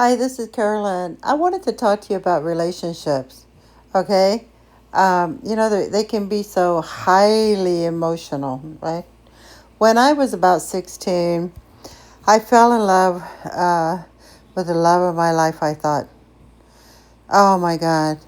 Hi, this is Carolyn. I wanted to talk to you about relationships. Okay? They can be so highly emotional, right? When I was about 16, I fell in love with the love of my life. I thought, oh my God,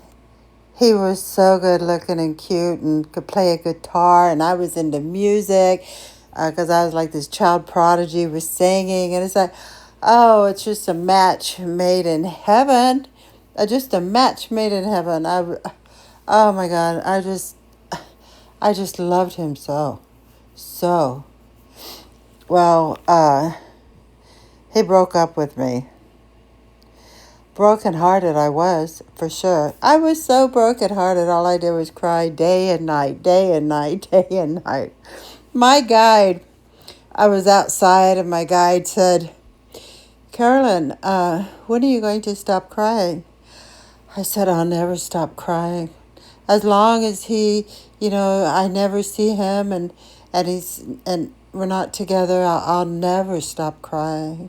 he was so good looking and cute and could play a guitar. And I was into music because I was like this child prodigy with singing. And it's like, oh, it's just a match made in heaven. Just a match made in heaven. Oh my God, I just loved him so. So, well, he broke up with me. Broken-hearted I was, for sure. I was so broken-hearted, all I did was cry day and night, day and night, day and night. My guide, I was outside and my guide said, Carolyn, when are you going to stop crying? I said, I'll never stop crying. As long as I never see him and we're not together, I'll never stop crying.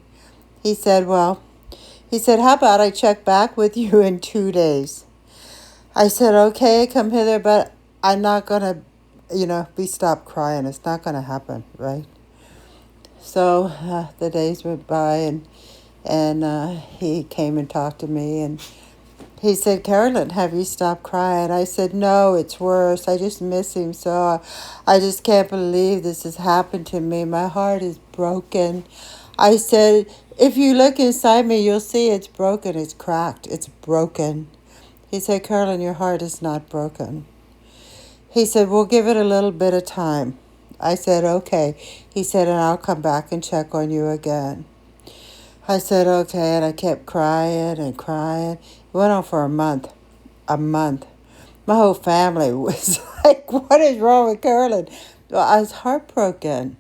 He said, how about I check back with you in 2 days? I said, okay, come hither, but I'm not going to, be stopped crying. It's not going to happen, right? So the days went by and he came and talked to me and he said, Carolyn, have you stopped crying? I said, no, it's worse. I just miss him so. I just can't believe this has happened to me. My heart is broken. I said, if you look inside me, you'll see it's broken. It's cracked. It's broken. He said, Carolyn, your heart is not broken. He said, we'll give it a little bit of time. I said, okay. He said, and I'll come back and check on you again. I said, okay, and I kept crying and crying. It went on for a month. A month. My whole family was like, what is wrong with Carolyn? Well, I was heartbroken.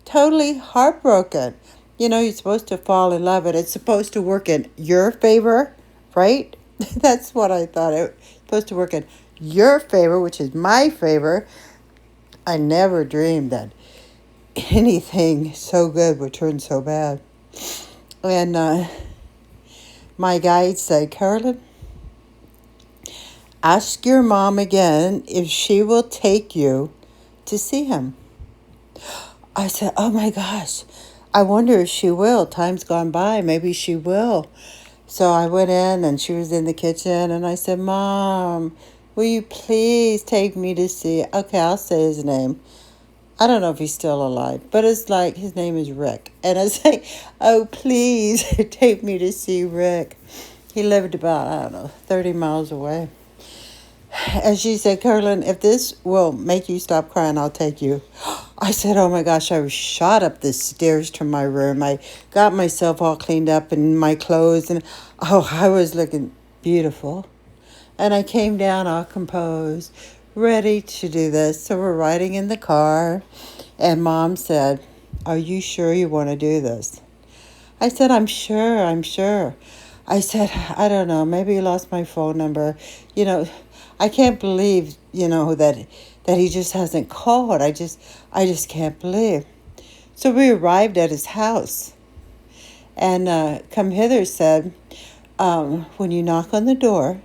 Totally heartbroken. You're supposed to fall in love and it's supposed to work in your favor, right? That's what I thought. It was supposed to work in your favor, which is my favor. I never dreamed that anything so good would turn so bad. And my guide said, Carolyn, ask your mom again if she will take you to see him. I said, oh my gosh, I wonder if she will. Time's gone by. Maybe she will. So I went in and she was in the kitchen and I said, Mom, will you please take me to see? Okay, I'll say his name. I don't know if he's still alive, but it's like his name is Rick. And I was like, oh, please take me to see Rick. He lived about, I don't know, 30 miles away. And she said, Carolyn, if this will make you stop crying, I'll take you. I said, oh my gosh, I was shot up the stairs to my room. I got myself all cleaned up in my clothes. And I was looking beautiful. And I came down all composed, ready to do this. So we're riding in the car. And Mom said, are you sure you want to do this? I said, I'm sure. I said, I don't know, maybe he lost my phone number. I can't believe, that he just hasn't called. I just can't believe. So we arrived at his house. And Come Hither said, when you knock on the door,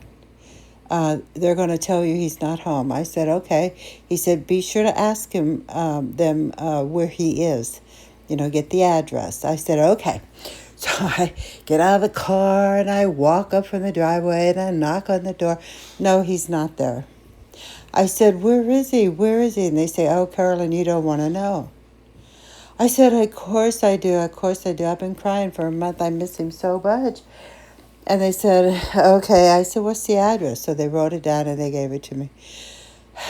they're going to tell you he's not home. I said, okay. He said, be sure to ask them where he is. Get the address. I said, okay. So I get out of the car and I walk up from the driveway and I knock on the door. No, he's not there. I said, where is he? Where is he? And they say, oh, Carolyn, you don't want to know. I said, of course I do. Of course I do. I've been crying for a month. I miss him so much. And they said, okay. I said, what's the address? So they wrote it down and they gave it to me.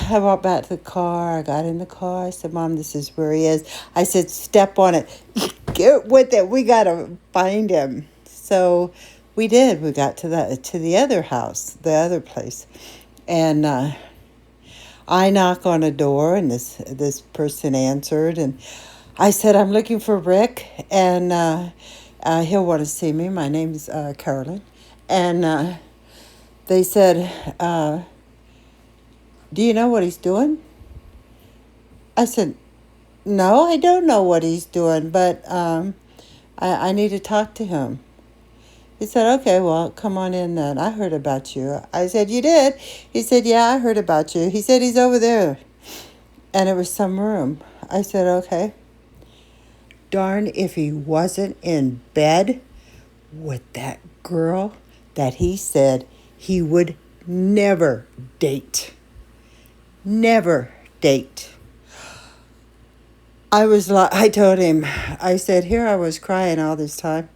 I walked back to the car. I got in the car. I said, Mom, this is where he is. I said, step on it. Get with it. We got to find him. So we did. We got to the other house, the other place. And I knock on a door and this person answered. And I said, I'm looking for Rick. And he'll want to see me. My name's Carolyn. And they said, do you know what he's doing? I said, no, I don't know what he's doing, but I need to talk to him. He said, okay, well, come on in then. I heard about you. I said, you did? He said, yeah, I heard about you. He said, he's over there. And it was some room. I said, okay. Darn if he wasn't in bed with that girl that he said he would never date. Never date. I told him, I said, here I was crying all this time,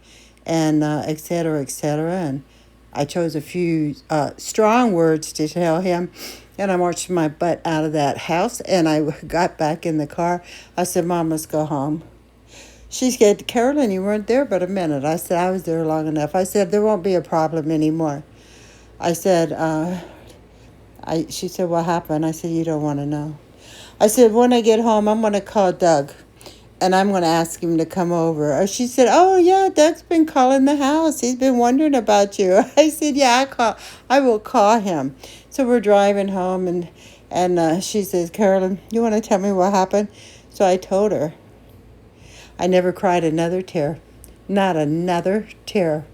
and et cetera, et cetera. And I chose a few strong words to tell him. And I marched my butt out of that house, and I got back in the car. I said, Mom, let's go home. She said, Carolyn, you weren't there but a minute. I said, I was there long enough. I said, there won't be a problem anymore. I said, she said, what happened? I said, you don't want to know. I said, when I get home, I'm going to call Doug, and I'm going to ask him to come over. She said, oh, yeah, Doug's been calling the house. He's been wondering about you. I said, yeah, I will call him. So we're driving home, and she says, Carolyn, you want to tell me what happened? So I told her. I never cried another tear. Not another tear.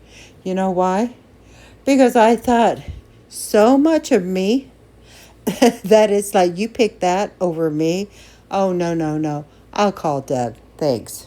You know why? Because I thought so much of me that it's like, you picked that over me. Oh, no, no, no. I'll call Doug. Thanks.